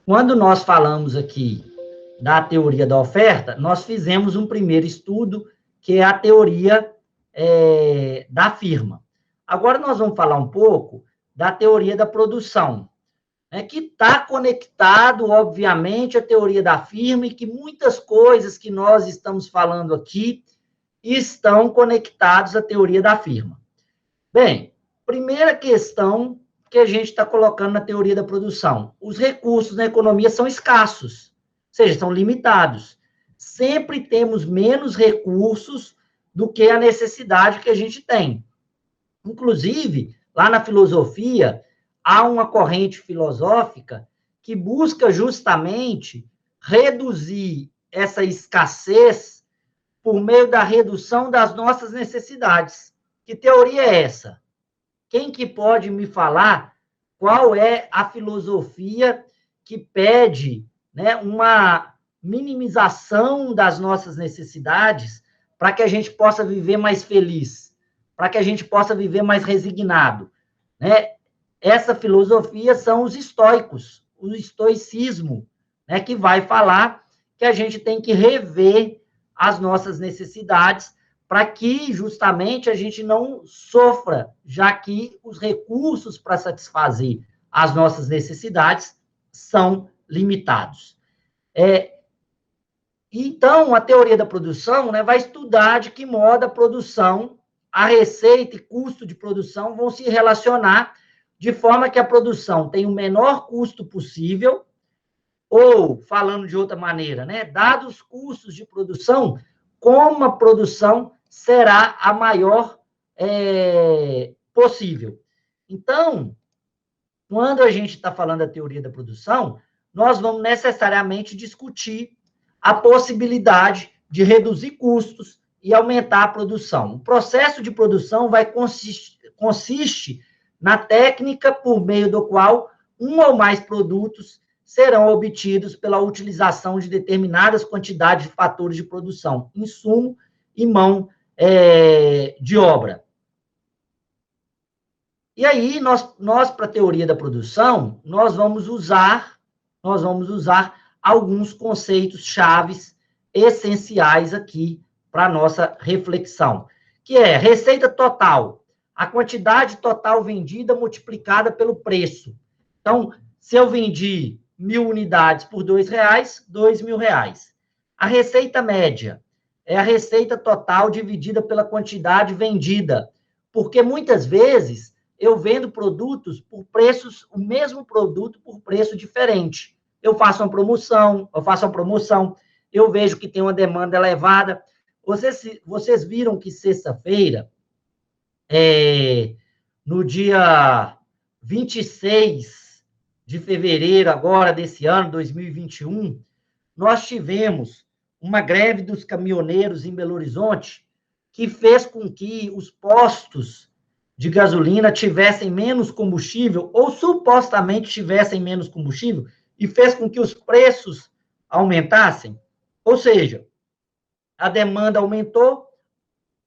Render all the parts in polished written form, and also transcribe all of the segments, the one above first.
Quando nós falamos aqui da teoria da oferta, nós fizemos um primeiro estudo, que é a teoria da firma. Agora nós vamos falar um pouco da teoria da produção, né, que está conectado, obviamente, à teoria da firma, e que muitas coisas que nós estamos falando aqui estão conectados à teoria da firma. Bem, primeira questão que a gente está colocando na teoria da produção: os recursos na economia são escassos, ou seja, são limitados. Sempre temos menos recursos do que a necessidade que a gente tem. Inclusive, lá na filosofia, há uma corrente filosófica que busca justamente reduzir essa escassez por meio da redução das nossas necessidades. Que teoria é essa? Quem que pode me falar qual é a filosofia que pede, né, uma minimização das nossas necessidades para que a gente possa viver mais feliz, para que a gente possa viver mais resignado, né? Essa filosofia são os estoicos, o estoicismo, né, que vai falar que a gente tem que rever as nossas necessidades para que justamente a gente não sofra, já que os recursos para satisfazer as nossas necessidades são limitados. Então, a teoria da produção, né, vai estudar de que modo a produção, a receita e custo de produção vão se relacionar de forma que a produção tenha o menor custo possível, ou, falando de outra maneira, né, dados os custos de produção, como a produção será a maior possível. Então, quando a gente está falando da teoria da produção, nós vamos necessariamente discutir a possibilidade de reduzir custos e aumentar a produção. O processo de produção consiste na técnica por meio do qual um ou mais produtos serão obtidos pela utilização de determinadas quantidades de fatores de produção, insumo e mão de obra. E aí, nós para a teoria da produção, nós vamos usar alguns conceitos chaves essenciais aqui para a nossa reflexão, que é receita total, a quantidade total vendida multiplicada pelo preço. Então, se eu vendi 1.000 unidades por R$ 2,00, R$ 2.000. A receita média é a receita total dividida pela quantidade vendida, porque muitas vezes eu vendo produtos por preços, o mesmo produto por preço diferente. Eu faço uma promoção, eu vejo que tem uma demanda elevada. Vocês viram que sexta-feira, no dia 26 de fevereiro agora desse ano, 2021, nós tivemos uma greve dos caminhoneiros em Belo Horizonte, que fez com que os postos de gasolina tivessem menos combustível, ou supostamente tivessem menos combustível, e fez com que os preços aumentassem. Ou seja, a demanda aumentou,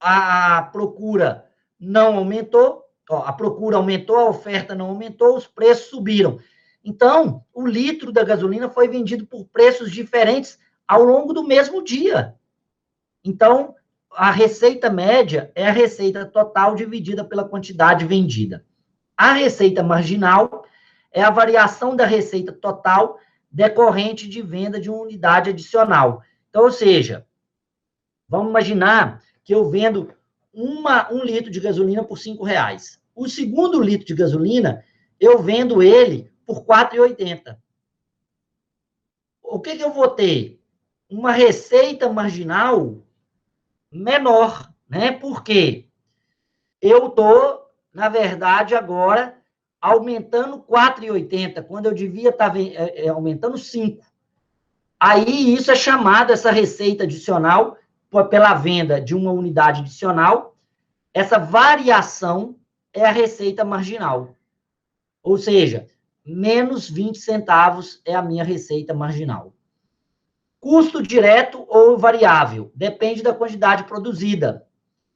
a procura não aumentou, a procura aumentou, a oferta não aumentou, os preços subiram. Então, o litro da gasolina foi vendido por preços diferentes ao longo do mesmo dia. Então, a receita média é a receita total dividida pela quantidade vendida. A receita marginal é a variação da receita total decorrente de venda de uma unidade adicional. Então, ou seja, vamos imaginar que eu vendo um litro de gasolina por R$5. O segundo litro de gasolina, eu vendo ele por R$4,80. O que eu vou ter? Uma receita marginal menor, né? Porque eu estou, na verdade, agora aumentando R$4,80, quando eu devia estar aumentando 5. Aí, isso é chamado, essa receita adicional, pela venda de uma unidade adicional, essa variação é a receita marginal. Ou seja, menos 20 centavos é a minha receita marginal. Custo direto ou variável, depende da quantidade produzida.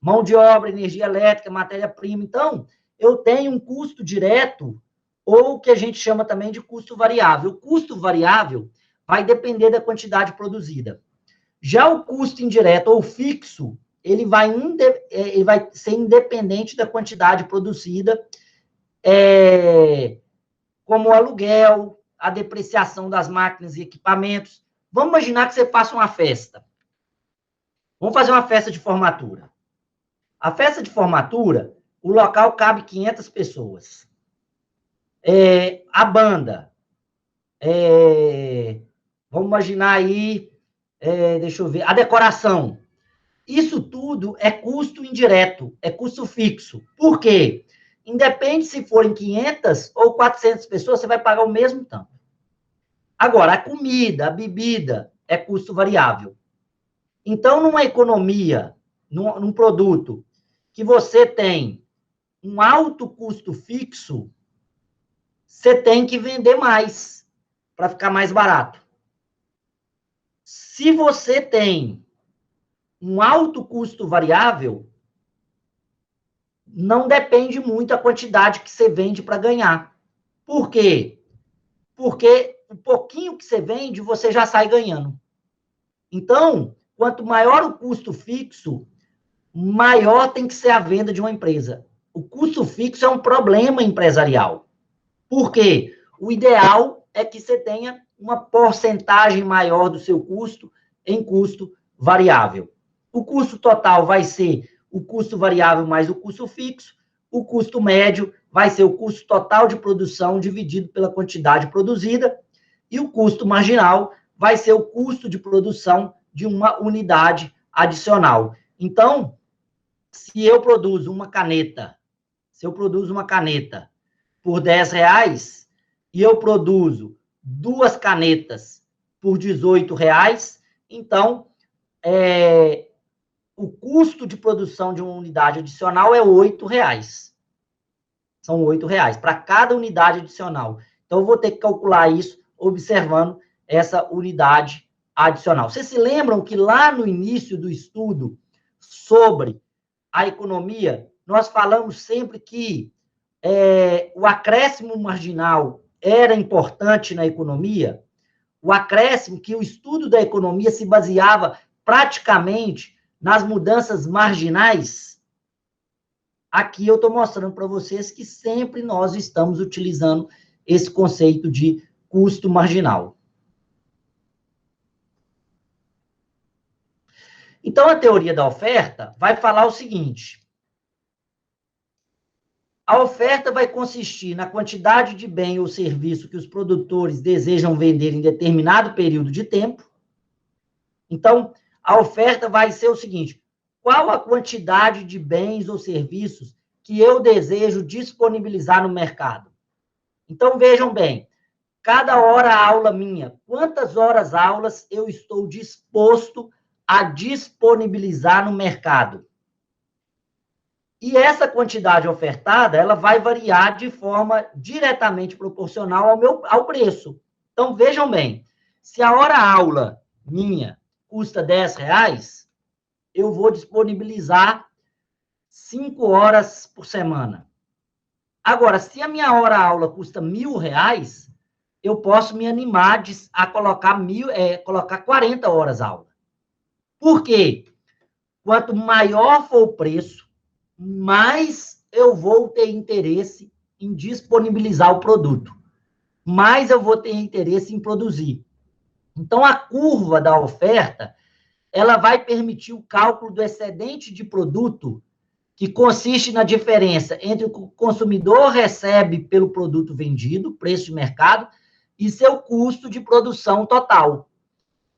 Mão de obra, energia elétrica, matéria-prima. Então, eu tenho um custo direto ou o que a gente chama também de custo variável. O custo variável vai depender da quantidade produzida. Já o custo indireto ou fixo, ele vai ser independente da quantidade produzida, como o aluguel, a depreciação das máquinas e equipamentos. Vamos imaginar que você faça uma festa. Vamos fazer uma festa de formatura. A festa de formatura, o local cabe 500 pessoas. A banda. Vamos imaginar aí, deixa eu ver, a decoração. Isso tudo é custo indireto, é custo fixo. Por quê? Independe se forem 500 ou 400 pessoas, você vai pagar o mesmo tanto. Agora, a comida, a bebida, é custo variável. Então, numa economia, num produto que você tem um alto custo fixo, você tem que vender mais para ficar mais barato. Se você tem um alto custo variável, não depende muito a quantidade que você vende para ganhar. Por quê? Porque o pouquinho que você vende, você já sai ganhando. Então, quanto maior o custo fixo, maior tem que ser a venda de uma empresa. O custo fixo é um problema empresarial. Por quê? O ideal é que você tenha uma porcentagem maior do seu custo em custo variável. O custo total vai ser o custo variável mais o custo fixo. O custo médio vai ser o custo total de produção dividido pela quantidade produzida. E o custo marginal vai ser o custo de produção de uma unidade adicional. Então, se eu produzo uma caneta por R$10 e eu produzo 2 canetas por R$18, então, o custo de produção de uma unidade adicional é R$8. São R$8 para cada unidade adicional. Então, eu vou ter que calcular isso observando essa unidade adicional. Vocês se lembram que lá no início do estudo sobre a economia, nós falamos sempre que o acréscimo marginal era importante na economia? O acréscimo, que o estudo da economia se baseava praticamente nas mudanças marginais? Aqui eu estou mostrando para vocês que sempre nós estamos utilizando esse conceito de custo marginal. Então, a teoria da oferta vai falar o seguinte: a oferta vai consistir na quantidade de bem ou serviço que os produtores desejam vender em determinado período de tempo. Então, a oferta vai ser o seguinte: qual a quantidade de bens ou serviços que eu desejo disponibilizar no mercado? Então, vejam bem, cada hora aula minha, quantas horas aulas eu estou disposto a disponibilizar no mercado? E essa quantidade ofertada, ela vai variar de forma diretamente proporcional ao preço. Então, vejam bem, se a hora aula minha custa R$10, eu vou disponibilizar 5 horas por semana. Agora, se a minha hora aula custa R$1.000, eu posso me animar a colocar 40 horas aula. Por quê? Quanto maior for o preço, mais eu vou ter interesse em disponibilizar o produto, mais eu vou ter interesse em produzir. Então, a curva da oferta, ela vai permitir o cálculo do excedente de produto, que consiste na diferença entre o que o consumidor recebe pelo produto vendido, preço de mercado, e seu custo de produção total.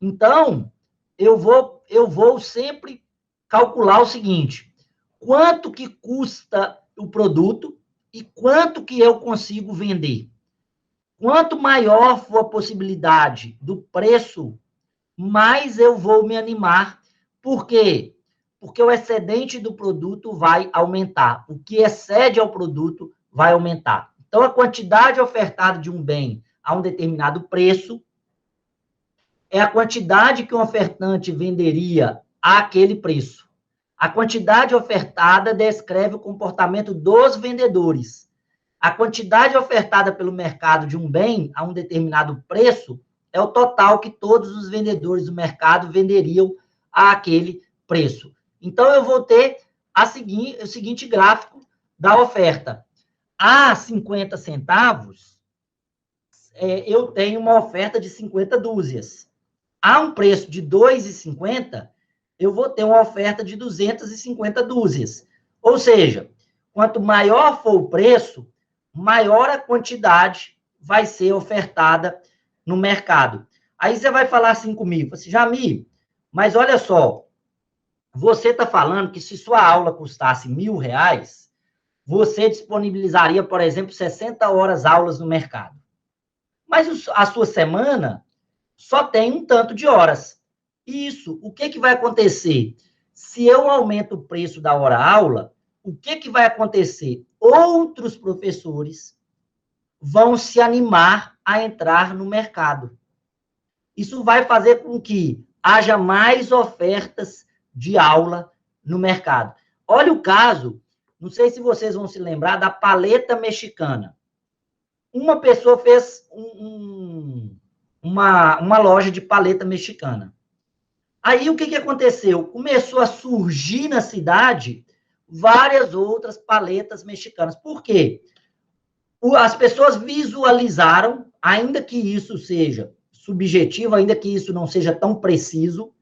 Então, eu vou sempre calcular o seguinte: quanto que custa o produto e quanto que eu consigo vender. Quanto maior for a possibilidade do preço, mais eu vou me animar. Por quê? Porque o excedente do produto vai aumentar. O que excede ao produto vai aumentar. Então, a quantidade ofertada de um bem a um determinado preço é a quantidade que o ofertante venderia àquele preço. A quantidade ofertada descreve o comportamento dos vendedores. A quantidade ofertada pelo mercado de um bem a um determinado preço é o total que todos os vendedores do mercado venderiam a aquele preço. Então, eu vou ter o seguinte gráfico da oferta. A 50 centavos, eu tenho uma oferta de 50 dúzias. A um preço de R$ 2,50, eu vou ter uma oferta de 250 dúzias. Ou seja, quanto maior for o preço, maior a quantidade vai ser ofertada no mercado. Aí você vai falar assim comigo, assim, Jamil, mas olha só, você está falando que se sua aula custasse R$ 1.000, você disponibilizaria, por exemplo, 60 horas aulas no mercado. Mas a sua semana só tem um tanto de horas. Isso, o que vai acontecer? Se eu aumento o preço da hora-aula, o que vai acontecer? Outros professores vão se animar a entrar no mercado. Isso vai fazer com que haja mais ofertas de aula no mercado. Olha o caso, não sei se vocês vão se lembrar da paleta mexicana. Uma pessoa fez uma loja de paleta mexicana. Aí, o que aconteceu? Começou a surgir na cidade várias outras paletas mexicanas. Por quê? As pessoas visualizaram, ainda que isso seja subjetivo, ainda que isso não seja tão preciso,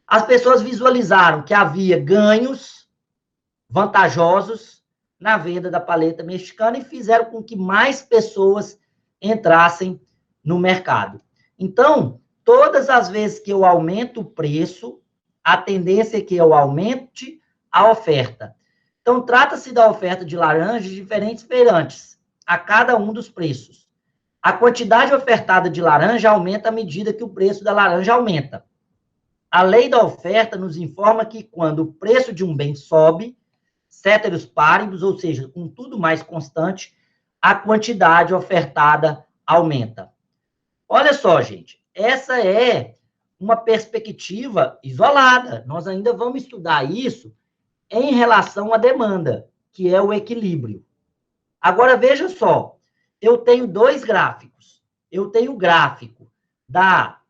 as pessoas visualizaram que havia ganhos vantajosos na venda da paleta mexicana e fizeram com que mais pessoas entrassem no mercado. Então, todas as vezes que eu aumento o preço, a tendência é que eu aumente a oferta. Então, trata-se da oferta de laranjas diferentes feirantes, a cada um dos preços. A quantidade ofertada de laranja aumenta à medida que o preço da laranja aumenta. A lei da oferta nos informa que quando o preço de um bem sobe, ceteris paribus, ou seja, com tudo mais constante, a quantidade ofertada aumenta. Olha só, gente, essa é uma perspectiva isolada. Nós ainda vamos estudar isso em relação à demanda, que é o equilíbrio. Agora, veja só, eu tenho dois gráficos. Eu tenho o gráfico da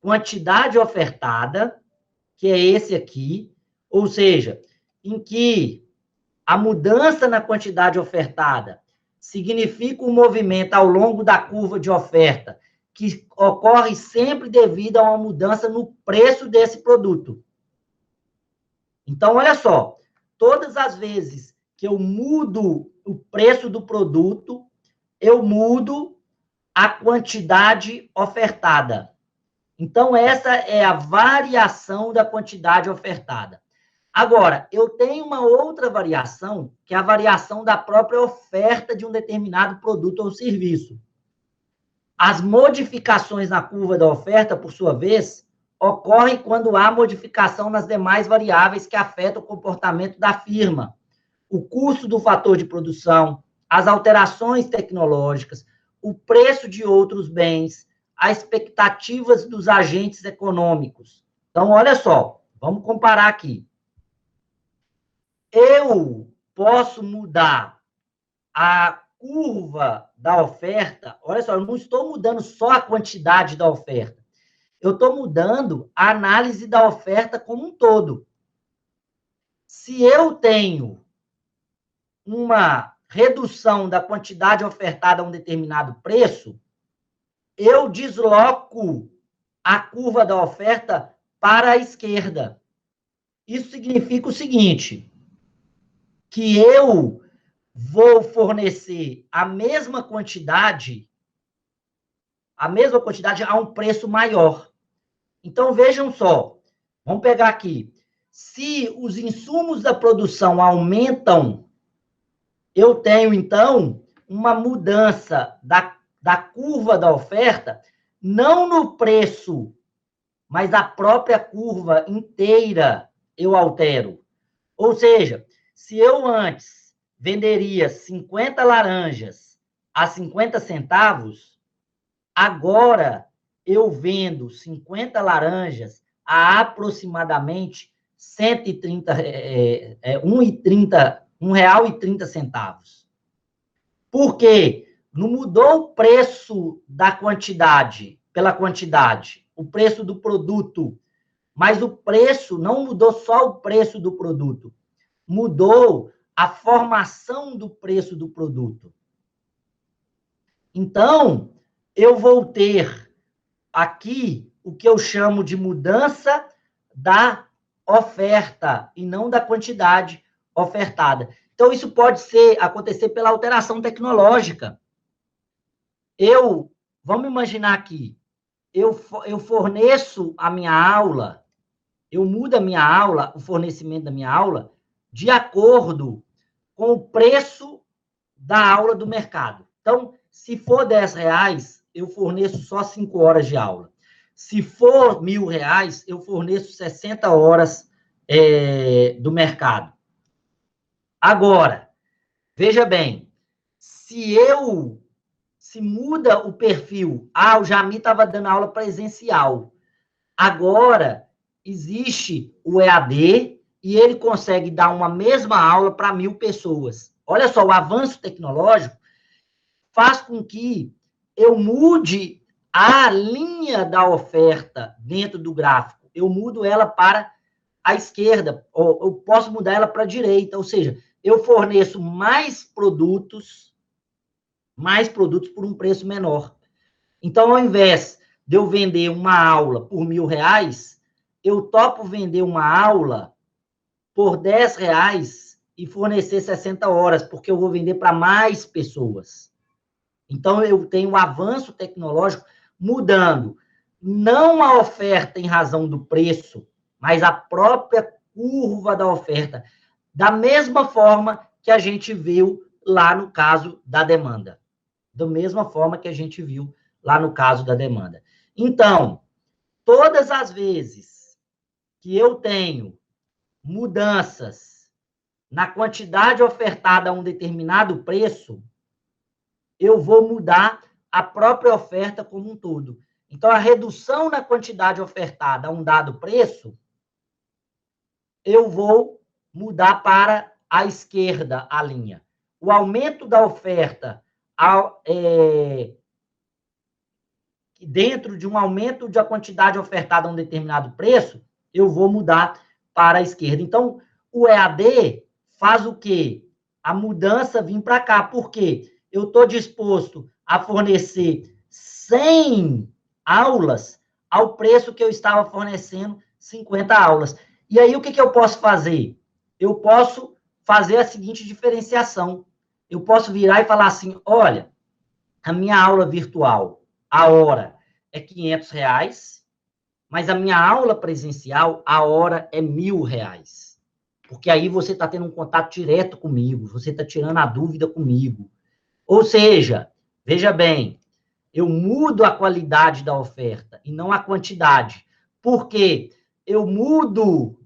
quantidade ofertada, que é esse aqui, ou seja, em que a mudança na quantidade ofertada significa um movimento ao longo da curva de oferta, que ocorre sempre devido a uma mudança no preço desse produto. Então, olha só, todas as vezes que eu mudo o preço do produto, eu mudo a quantidade ofertada. Então, essa é a variação da quantidade ofertada. Agora, eu tenho uma outra variação, que é a variação da própria oferta de um determinado produto ou serviço. As modificações na curva da oferta, por sua vez, ocorrem quando há modificação nas demais variáveis que afetam o comportamento da firma. O custo do fator de produção, as alterações tecnológicas, o preço de outros bens, as expectativas dos agentes econômicos. Então, olha só, vamos comparar aqui. Eu posso mudar a curva da oferta. Olha só, eu não estou mudando só a quantidade da oferta. Eu estou mudando a análise da oferta como um todo. Se eu tenho uma redução da quantidade ofertada a um determinado preço, eu desloco a curva da oferta para a esquerda. Isso significa o seguinte, que eu vou fornecer a mesma quantidade a um preço maior. Então, vejam só, vamos pegar aqui, se os insumos da produção aumentam, eu tenho, então, uma mudança da curva da oferta, não no preço, mas a própria curva inteira eu altero. Ou seja, se eu antes venderia 50 laranjas a 50 centavos, agora eu vendo 50 laranjas a aproximadamente 130, R$ 1,30. Por quê? Não mudou o preço da quantidade pela quantidade, o preço do produto, mas o preço não mudou só o preço do produto, mudou a formação do preço do produto. Então, eu vou ter aqui o que eu chamo de mudança da oferta e não da quantidade ofertada. Então, isso pode acontecer pela alteração tecnológica. Vamos imaginar aqui, eu forneço a minha aula, eu mudo a minha aula, o fornecimento da minha aula, de acordo com o preço da aula do mercado. Então, se for R$10, eu forneço só 5 horas de aula. Se for R$1.000, eu forneço 60 horas do mercado. Agora, veja bem, se muda o perfil, o Jamil estava dando aula presencial, agora existe o EAD e ele consegue dar uma mesma aula para 1.000 pessoas. Olha só, o avanço tecnológico faz com que eu mude a linha da oferta dentro do gráfico. Eu mudo ela para a esquerda, ou eu posso mudar ela para a direita, ou seja, eu forneço mais produtos por um preço menor. Então, ao invés de eu vender uma aula por R$1.000, eu topo vender uma aula por R$10 e fornecer 60 horas, porque eu vou vender para mais pessoas. Então, eu tenho um avanço tecnológico mudando não a oferta em razão do preço, mas a própria curva da oferta, da mesma forma que a gente viu lá no caso da demanda. Da mesma forma que a gente viu lá no caso da demanda. Então, todas as vezes que eu tenho mudanças na quantidade ofertada a um determinado preço, eu vou mudar a própria oferta como um todo. Então, a redução na quantidade ofertada a um dado preço, eu vou mudar para a esquerda a linha. O aumento da oferta dentro de um aumento da quantidade ofertada a um determinado preço, eu vou mudar para a esquerda. Então, o EAD faz o quê? A mudança vir para cá. Por quê? Eu estou disposto a fornecer 100 aulas ao preço que eu estava fornecendo 50 aulas. E aí, o que eu posso fazer? Eu posso fazer a seguinte diferenciação. Eu posso virar e falar assim, olha, a minha aula virtual, a hora é R$500, mas a minha aula presencial, a hora é R$1.000. Porque aí você está tendo um contato direto comigo, você está tirando a dúvida comigo. Ou seja, veja bem, eu mudo a qualidade da oferta e não a quantidade. Porque eu mudo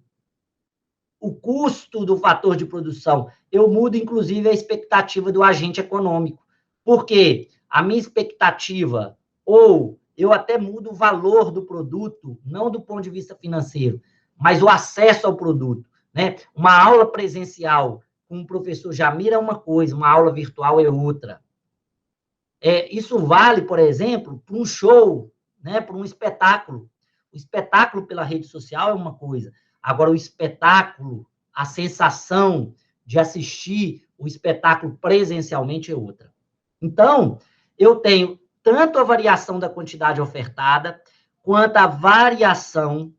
o custo do fator de produção, eu mudo, inclusive, a expectativa do agente econômico. Por quê? A minha expectativa, ou eu até mudo o valor do produto, não do ponto de vista financeiro, mas o acesso ao produto, né? Uma aula presencial com o professor Jamil é uma coisa, uma aula virtual é outra. Isso vale, por exemplo, para um show, né? Para um espetáculo. O espetáculo pela rede social é uma coisa. Agora, o espetáculo, a sensação de assistir o espetáculo presencialmente é outra. Então, eu tenho tanto a variação da quantidade ofertada, quanto a variação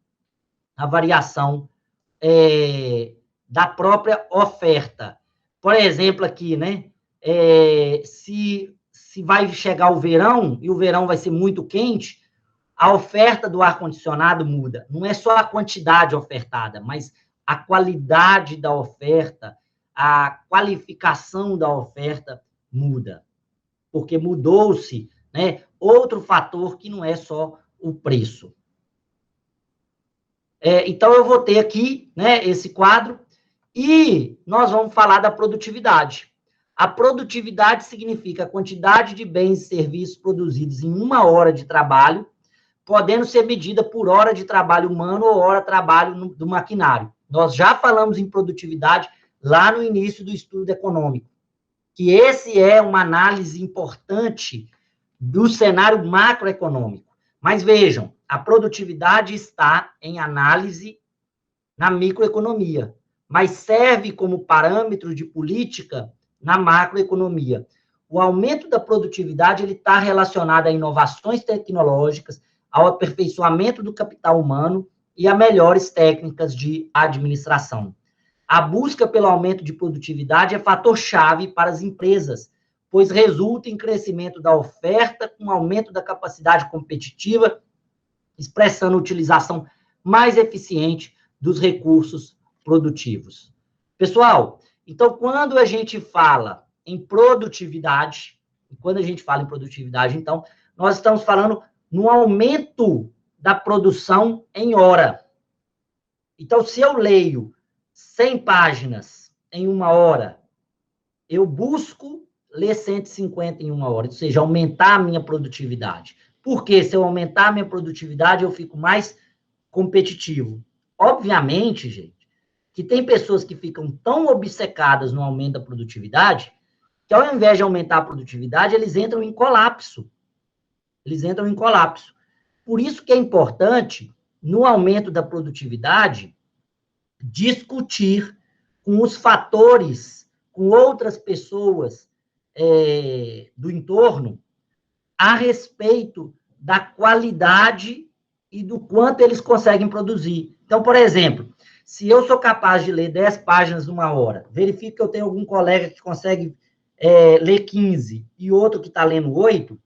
da própria oferta. Por exemplo, aqui, né? Se vai chegar o verão, e o verão vai ser muito quente, a oferta do ar-condicionado muda. Não é só a quantidade ofertada, mas a qualidade da oferta, a qualificação da oferta muda. Porque mudou-se, né, outro fator que não é só o preço. Então, eu vou ter aqui, né, esse quadro, e nós vamos falar da produtividade. A produtividade significa a quantidade de bens e serviços produzidos em 1 hora de trabalho, podendo ser medida por hora de trabalho humano ou hora de trabalho do maquinário. Nós já falamos em produtividade lá no início do estudo econômico. que esse é uma análise importante do cenário macroeconômico. Mas vejam, a produtividade está em análise na microeconomia, mas serve como parâmetro de política na macroeconomia. O aumento da produtividade ele está relacionado a inovações tecnológicas, ao aperfeiçoamento do capital humano e a melhores técnicas de administração. A busca pelo aumento de produtividade é fator-chave para as empresas, pois resulta em crescimento da oferta com aumento da capacidade competitiva, expressando utilização mais eficiente dos recursos produtivos. Pessoal, então, quando a gente fala em produtividade, então, nós estamos falando no aumento da produção em hora. Então, se eu leio 100 páginas em uma hora, eu busco ler 150 em uma hora, ou seja, aumentar a minha produtividade. Porque se eu aumentar a minha produtividade, eu fico mais competitivo. Obviamente, gente, que tem pessoas que ficam tão obcecadas no aumento da produtividade, que ao invés de aumentar a produtividade, eles entram em colapso. Por isso que é importante, no aumento da produtividade, discutir com os fatores, com outras pessoas do entorno, a respeito da qualidade e do quanto eles conseguem produzir. Então, por exemplo, se eu sou capaz de ler 10 páginas numa hora, verifico que eu tenho algum colega que consegue ler 15 e outro que está lendo 8,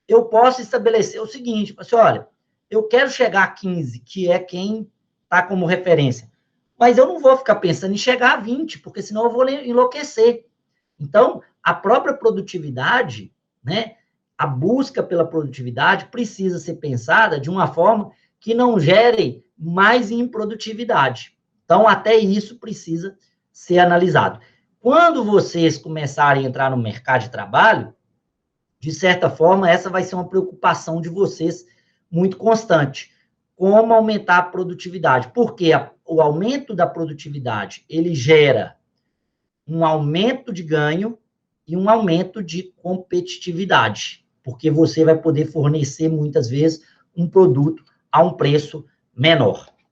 eu posso estabelecer o seguinte, assim, olha, eu quero chegar a 15, que é quem está como referência, mas eu não vou ficar pensando em chegar a 20, porque senão eu vou enlouquecer. Então, a própria produtividade, né, a busca pela produtividade precisa ser pensada de uma forma que não gere mais improdutividade. Então, até isso precisa ser analisado. Quando vocês começarem a entrar no mercado de trabalho, de certa forma, essa vai ser uma preocupação de vocês muito constante. Como aumentar a produtividade? Porque o aumento da produtividade, ele gera um aumento de ganho e um aumento de competitividade, porque você vai poder fornecer, muitas vezes, um produto a um preço menor.